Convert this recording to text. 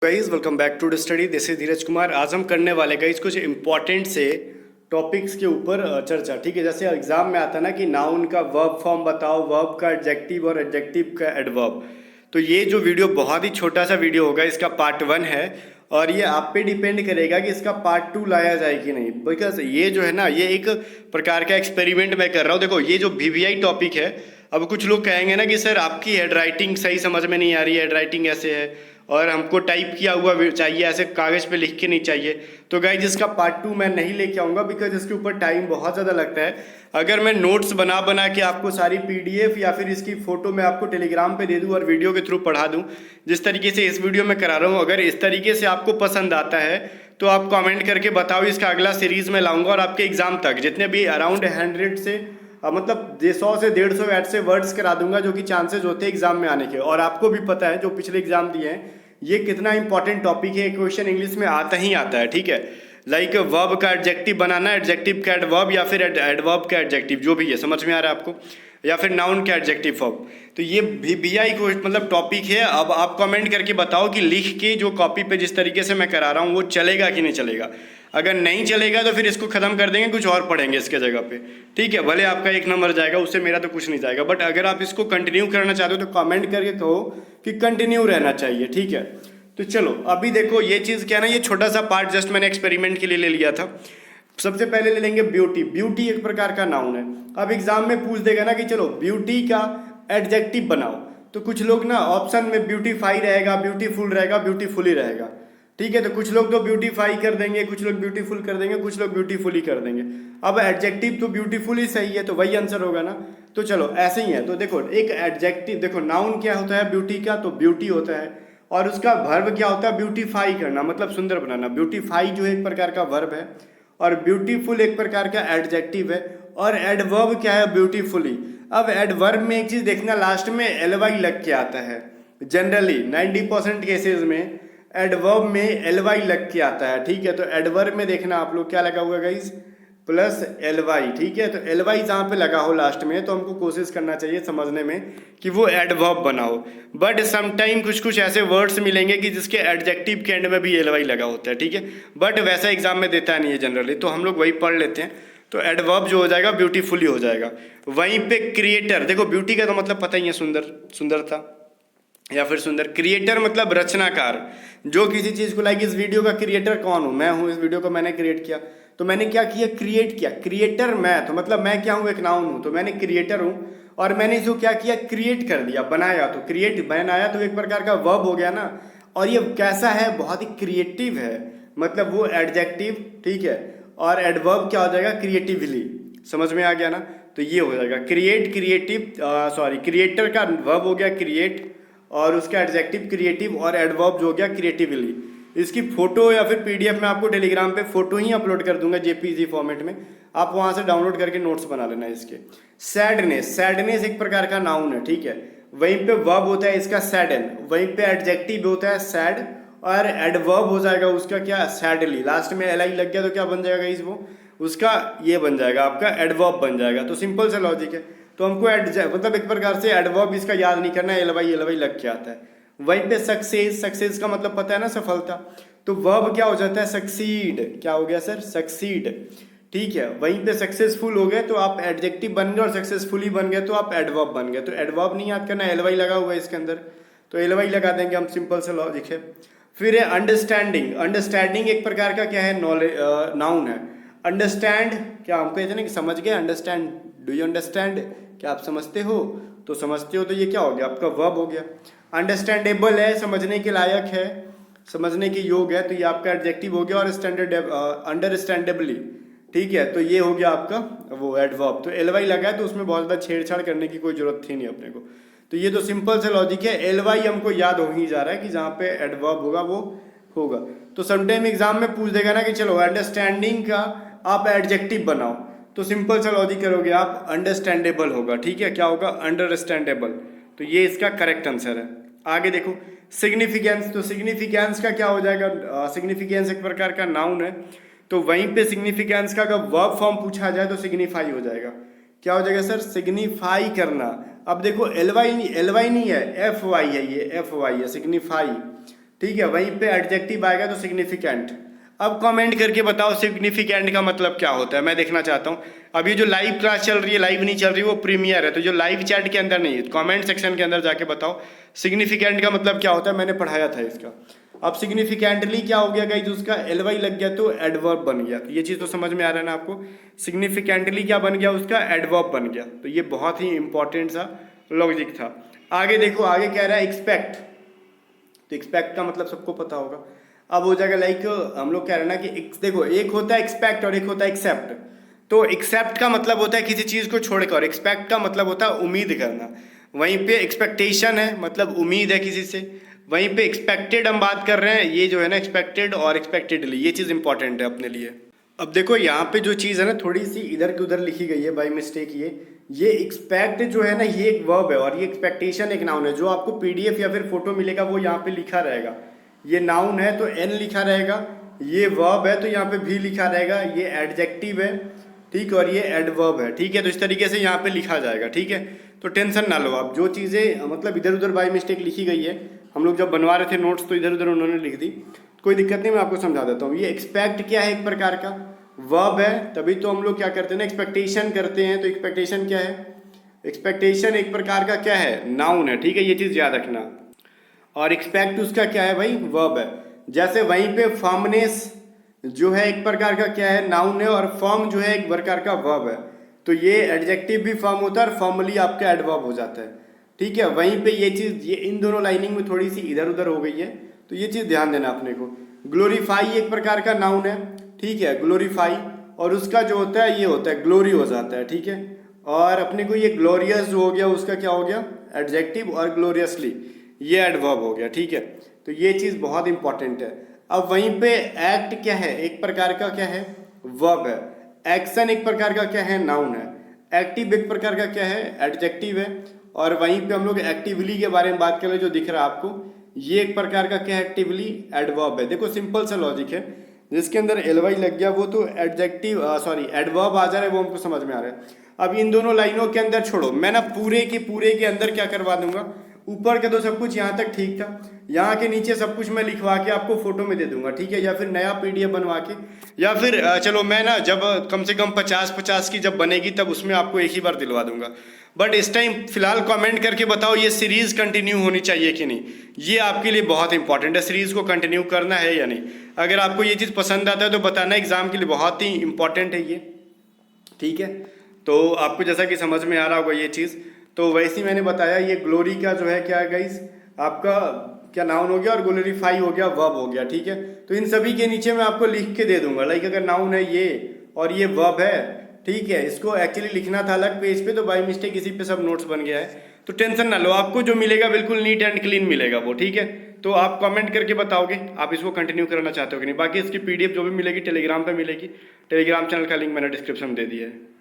Guys welcome back to the study. This is Dheeraj Kumar. आज हम करने वाले गाइस कुछ इंपॉर्टेंट से टॉपिक्स के ऊपर चर्चा। ठीक है, जैसे एग्जाम में आता है ना कि नाउन का वर्ब फॉर्म बताओ, वर्ब का एडजेक्टिव और एडजेक्टिव का एडवर्ब। तो ये जो वीडियो बहुत ही छोटा सा वीडियो होगा, इसका पार्ट 1 है और ये आप पे डिपेंड करेगा कि इसका पार्ट 2 लाया जाए कि नहीं। बिकॉज ये जो है ना, ये एक प्रकार का एक्सपेरिमेंट मैं कर रहा हूँ। देखो, ये जो वीवीआई टॉपिक है, अब कुछ लोग कहेंगे ना कि सर आपकी हैंड राइटिंग सही समझ में नहीं आ रही है, हैंड राइटिंग ऐसे है और हमको टाइप किया हुआ चाहिए, ऐसे कागज़ पे लिख के नहीं चाहिए। तो गाइज इसका पार्ट 2 मैं नहीं लेके आऊँगा, बिकॉज इसके ऊपर टाइम बहुत ज़्यादा लगता है। अगर मैं नोट्स बना बना के आपको सारी पीडीएफ या फिर इसकी फ़ोटो मैं आपको टेलीग्राम पे दे दूँ और वीडियो के थ्रू पढ़ा दूँ, जिस तरीके से इस वीडियो में करा रहा हूँ, अगर इस तरीके से आपको पसंद आता है तो आप कमेंट करके बताओ। इसका अगला सीरीज़ में लाऊंगा और आपके एग्ज़ाम तक जितने भी अराउंड 100 से मतलब 100 से 150 ऐसे वर्ड्स करा दूंगा जो कि चांसेस होते हैं एग्जाम में आने के। और आपको भी पता है जो पिछले एग्जाम दिए हैं, ये कितना इंपॉर्टेंट टॉपिक है। क्वेश्चन इंग्लिश में आता ही आता है। ठीक है, लाइक वर्ब का एडजेक्टिव बनाना, एडजेक्टिव का एडवर्ब या फिर एडवर्ब का एडजेक्टिव, जो भी है समझ में आ रहा है आपको, या फिर नाउन का एडजेक्टिव फॉर्म। तो ये वीवीआई को मतलब टॉपिक है। अब आप कमेंट करके बताओ कि लिख के जो कॉपी पे जिस तरीके से मैं करा रहा हूँ वो चलेगा कि नहीं चलेगा। अगर नहीं चलेगा तो फिर इसको ख़त्म कर देंगे, कुछ और पढ़ेंगे इसके जगह पे। ठीक है, भले आपका 1 नंबर जाएगा, उससे मेरा तो कुछ नहीं जाएगा, बट अगर आप इसको कंटिन्यू करना चाहते हो तो कमेंट करके कहो कि कंटिन्यू रहना चाहिए। ठीक है, तो चलो अभी देखो ये चीज़ क्या ना, ये छोटा सा पार्ट जस्ट मैंने एक्सपेरिमेंट के लिए ले लिया था। सबसे पहले ले लेंगे ब्यूटी। ब्यूटी एक प्रकार का नाउन है। अब एग्जाम में पूछ देगा ना कि चलो ब्यूटी का एडजेक्टिव बनाओ, तो कुछ लोग ना ऑप्शन में ब्यूटीफाई रहेगा, ब्यूटीफुल रहेगा, ब्यूटीफुली रहेगा। ठीक है, तो कुछ लोग तो ब्यूटीफाई कर देंगे, कुछ लोग ब्यूटीफुल कर देंगे, कुछ लोग ब्यूटीफुली कर देंगे। अब एडजेक्टिव तो ब्यूटीफुल ही सही है, तो वही आंसर होगा ना। तो चलो ऐसे ही है। तो देखो एक एडजेक्टिव, देखो नाउन क्या होता है ब्यूटी का, तो ब्यूटी होता है, और उसका वर्ब क्या होता है, ब्यूटीफाई करना, मतलब सुंदर बनाना। ब्यूटीफाई जो एक प्रकार का वर्ब है और ब्यूटीफुल एक प्रकार का एडजेक्टिव है। और एडवर्ब क्या है, ब्यूटीफुली। अब एडवर्ब में एक चीज देखना, लास्ट में एलवाई लग के आता है। जनरली 90% केसेस में एडवर्ब में एलवाई लग के आता है। ठीक है, तो एडवर्ब में देखना आप लोग क्या लगा हुआ गाइस, प्लस एलवाई। ठीक है, तो एलवाई जहाँ पे लगा हो लास्ट में, तो हमको कोशिश करना चाहिए समझने में कि वो एडवर्ब बना हो। बट समटाइम कुछ कुछ ऐसे वर्ड्स मिलेंगे कि जिसके एडजेक्टिव के एंड में भी एलवाई लगा होता है। ठीक है, बट वैसा एग्जाम में देता नहीं है जनरली, तो हम लोग वही पढ़ लेते हैं। तो एडवर्ब जो हो जाएगा ब्यूटीफुली हो जाएगा। वहीं पे क्रिएटर, देखो ब्यूटी का तो मतलब पता ही है, सुंदर, सुंदरता या फिर सुंदर। क्रिएटर मतलब रचनाकार, जो किसी चीज़ को, लाइक इस वीडियो का क्रिएटर कौन हूँ, मैं हूँ। इस वीडियो को मैंने क्रिएट किया, तो मैंने क्या किया, क्रिएट किया। क्रिएटर मैं, तो मतलब मैं क्या हूँ, एक नाउन हूँ, तो मैंने क्रिएटर हूँ और मैंने इसको क्या किया, क्रिएट कर दिया, बनाया। तो क्रिएट बनाया तो एक प्रकार का वर्ब हो गया ना। और ये कैसा है, बहुत ही क्रिएटिव है, मतलब वो एडजेक्टिव। ठीक है, और एडवर्ब क्या हो जाएगा, क्रिएटिवली। समझ में आ गया ना। तो ये हो जाएगा क्रिएट, क्रिएटिव, सॉरी, क्रिएटर का वर्ब हो गया क्रिएट, और उसका एडजेक्टिव क्रिएटिव, और एडवर्ब जो हो गया क्रिएटिवली। इसकी फोटो या फिर पीडीएफ में आपको टेलीग्राम पे फोटो ही अपलोड कर दूंगा जेपीजी फॉर्मेट में, आप वहां से डाउनलोड करके नोट्स बना लेना इसके। सैडनेस, सैडनेस एक प्रकार का नाउन है। ठीक है, वहीं पे वर्ब होता है इसका सैडन, वहीं पे एडजेक्टिव होता है सैड, और एडवर्ब हो जाएगा उसका क्या, सैडली। लास्ट में एल आई लग गया तो क्या बन जाएगा इस वो, उसका ये बन जाएगा आपका एडवर्ब बन जाएगा। तो सिंपल सा लॉजिक है। तो हमको मतलब एक प्रकार से एडवर्ब इसका याद नहीं करना, एलवाई एलवाई लग के आता है। वहीं पे सक्सेस, सक्सेस का मतलब पता है ना, सफलता। तो वर्ब क्या हो जाता है, सक्सीड। क्या हो गया सर, सक्सीड। ठीक है, वहीं पे सक्सेसफुल हो गए तो आप एडजेक्टिव बन गए, और सक्सेसफुली बन गए तो आप एडवर्ब बन गए। तो एडवर्ब नहीं याद करना, एलवाई लगा हुआ है इसके अंदर, तो एलवाई लगा देंगे हम, सिंपल सा लॉजिक है। फिर है अंडरस्टैंडिंग। अंडरस्टैंडिंग एक प्रकार का क्या है, नॉलेज, नाउन है। अंडरस्टैंड, क्या हमको कहते हैं ना कि समझ गए, अंडरस्टैंड, डू यू अंडरस्टैंड, क्या आप समझते हो, तो समझते हो, तो ये क्या हो गया, आपका वर्ब हो गया। अंडरस्टैंडेबल है, समझने के लायक है, समझने के योग है, तो ये आपका एडजेक्टिव हो गया। और स्टैंडर्ड, अंडरस्टैंडेबली, ठीक है, तो ये हो गया आपका वो एडवर्ब। तो एलवाई लगा है तो उसमें बहुत ज़्यादा छेड़छाड़ करने की कोई जरूरत थी नहीं अपने को। तो ये तो सिंपल से लॉजिक है। एलवाई हमको याद हो ही जा रहा है कि जहाँ पे एडवर्ब होगा वो होगा। तो समटाइम एग्जाम में पूछ देगा ना कि चलो अंडरस्टैंडिंग का आप एडजेक्टिव बनाओ, तो सिंपल सा लॉजिक करोगे आप, अंडरस्टैंडेबल होगा। ठीक है, क्या होगा, अंडरस्टैंडेबल। तो ये इसका करेक्ट आंसर है। आगे देखो सिग्निफिकेंस। तो सिग्निफिकेंस का क्या हो जाएगा, सिग्निफिकेंस एक प्रकार का नाउन है, तो वहीं पे सिग्निफिकेंस का अगर वर्ब फॉर्म पूछा जाए तो सिग्निफाई हो जाएगा। क्या हो जाएगा सर, सिग्निफाई करना। अब देखो एल वाई नहीं है, एफ वाई है, ये एफ वाई है, सिग्निफाई। ठीक है, वहीं पे एडजेक्टिव आएगा तो सिग्निफिकेंट। अब कमेंट करके बताओ सिग्निफिकेंट का मतलब क्या होता है, मैं देखना चाहता हूँ। अब ये जो लाइव क्लास चल रही है, लाइव नहीं चल रही, वो प्रीमियर है, तो जो लाइव चैट के अंदर नहीं है, कमेंट सेक्शन के अंदर जाके बताओ सिग्निफिकेंट का मतलब क्या होता है, मैंने पढ़ाया था इसका। अब सिग्निफिकेंटली क्या हो गया गाइस, उसका एलवाई लग गया तो एडवर्ब बन गया, तो ये चीज़ तो समझ में आ रहा है ना आपको। सिग्निफिकेंटली क्या बन गया, उसका एडवर्ब बन गया, तो ये बहुत ही इंपॉर्टेंट सा लॉजिक था। आगे देखो, आगे कह रहा है एक्सपेक्ट, तो एक्सपेक्ट का मतलब सबको पता होगा। अब हो जाएगा लाइक हम लोग कह रहे हैं ना कि देखो, एक होता है एक्सपेक्ट और एक होता है एक्सेप्ट। तो एक्सेप्ट का मतलब होता है किसी चीज़ को छोड़कर, और एक्सपेक्ट का मतलब होता है उम्मीद करना। वहीं पे एक्सपेक्टेशन है मतलब उम्मीद है किसी से, वहीं पे एक्सपेक्टेड हम बात कर रहे हैं, ये जो है ना एक्सपेक्टेड और एक्सपेक्टेडली, ये चीज़ इंपॉर्टेंट है अपने लिए। अब देखो यहाँ पे जो चीज़ है ना थोड़ी सी इधर की उधर लिखी गई है बाय मिस्टेक, ये एक्सपेक्ट जो है ना ये एक वर्ब है और ये एक्सपेक्टेशन एक नाउन है। जो आपको पीडीएफ या फिर फोटो मिलेगा वो यहाँ पे लिखा रहेगा, ये नाउन है तो एन लिखा रहेगा, ये वर्ब है तो यहाँ पे भी लिखा रहेगा, ये एडजेक्टिव है, ठीक, और ये एडवर्ब है, ठीक है। तो इस तरीके से यहाँ पे लिखा जाएगा, ठीक है। तो टेंशन ना लो आप, जो चीज़ें मतलब इधर उधर बाय मिस्टेक लिखी गई है, हम लोग जब बनवा रहे थे नोट्स तो इधर उधर उन्होंने लिख दी, कोई दिक्कत नहीं, मैं आपको समझा देता हूँ। ये एक्सपेक्ट क्या है, एक प्रकार का वर्ब है, तभी तो हम लोग क्या करते हैं ना एक्सपेक्टेशन करते हैं। तो एक्सपेक्टेशन क्या है, एक्सपेक्टेशन एक प्रकार का क्या है, नाउन है, ठीक है, ये चीज़ याद रखना। और एक्सपेक्ट उसका क्या है भाई, वर्ब है। जैसे वहीं पे फर्मनेस जो है एक प्रकार का क्या है, नाउन है, और फर्म जो है एक प्रकार का वर्ब है। तो ये एडजेक्टिव भी फर्म होता है और फॉर्मली आपका एडवर्ब हो जाता है, ठीक है। वहीं पे ये चीज़, ये इन दोनों लाइनिंग में थोड़ी सी इधर उधर हो गई है, तो ये चीज़ ध्यान देना अपने को। ग्लोरीफाई एक प्रकार का नाउन है, ठीक है, ग्लोरीफाई, और उसका जो होता है ये होता है ग्लोरी हो जाता है, ठीक है। और अपने को ये ग्लोरियस जो हो गया उसका क्या हो गया, एडजेक्टिव, और ग्लोरियसली ये एडवर्ब हो गया, ठीक है। तो ये चीज़ बहुत इंपॉर्टेंट है। अब वहीं पे एक्ट क्या है, एक प्रकार का क्या है, वर्ब है। एक्शन एक प्रकार का क्या है, नाउन है। एक्टिव एक प्रकार का क्या है, एडजेक्टिव है। और वहीं पे हम लोग एक्टिवली के बारे में बात कर रहे हैं, जो दिख रहा है आपको, ये एक प्रकार का क्या है, एक्टिवली एडवर्ब है। देखो सिंपल सा लॉजिक है, जिसके अंदर एलवाई लग गया वो तो एडजेक्टिव सॉरी एडवर्ब आ जा रहा है, वो हमको समझ में आ रहा है। अब इन दोनों लाइनों के अंदर छोड़ो, मैं ना पूरे के अंदर क्या करवा दूंगा, ऊपर का तो सब कुछ यहाँ तक ठीक था, यहाँ के नीचे सब कुछ मैं लिखवा के आपको फोटो में दे दूंगा, ठीक है, या फिर नया पीडीएफ बनवा के, या फिर चलो मैं ना जब कम से कम 50-50 की जब बनेगी तब उसमें आपको एक ही बार दिलवा दूंगा। बट इस टाइम फिलहाल कमेंट करके बताओ ये सीरीज कंटिन्यू होनी चाहिए कि नहीं, ये आपके लिए बहुत इंपॉर्टेंट है, सीरीज को कंटिन्यू करना है या नहीं। अगर आपको ये चीज़ पसंद आता है तो बताना, एग्जाम के लिए बहुत ही इंपॉर्टेंट है ये, ठीक है। तो आपको जैसा कि समझ में आ रहा होगा ये चीज़, तो वैसे ही मैंने बताया, ये ग्लोरी का जो है क्या है गाइस, आपका क्या नाउन हो गया, और ग्लोरीफाई हो गया, वर्ब हो गया, ठीक है। तो इन सभी के नीचे मैं आपको लिख के दे दूंगा, लाइक अगर नाउन है ये और ये वर्ब है, ठीक है, इसको एक्चुअली लिखना था अलग पेज पे, तो बाय मिस्टेक इसी पे सब नोट्स बन गया है। तो टेंशन ना लो, आपको जो मिलेगा बिल्कुल नीट एंड क्लीन मिलेगा वो, ठीक है। तो आप कमेंट करके बताओगे आप इसको कंटिन्यू करना चाहते हो कि नहीं। बाकी इसकी पीडीएफ जो भी मिलेगी टेलीग्राम पे मिलेगी, टेलीग्राम चैनल का लिंक मैंने डिस्क्रिप्शन में दे दिया है।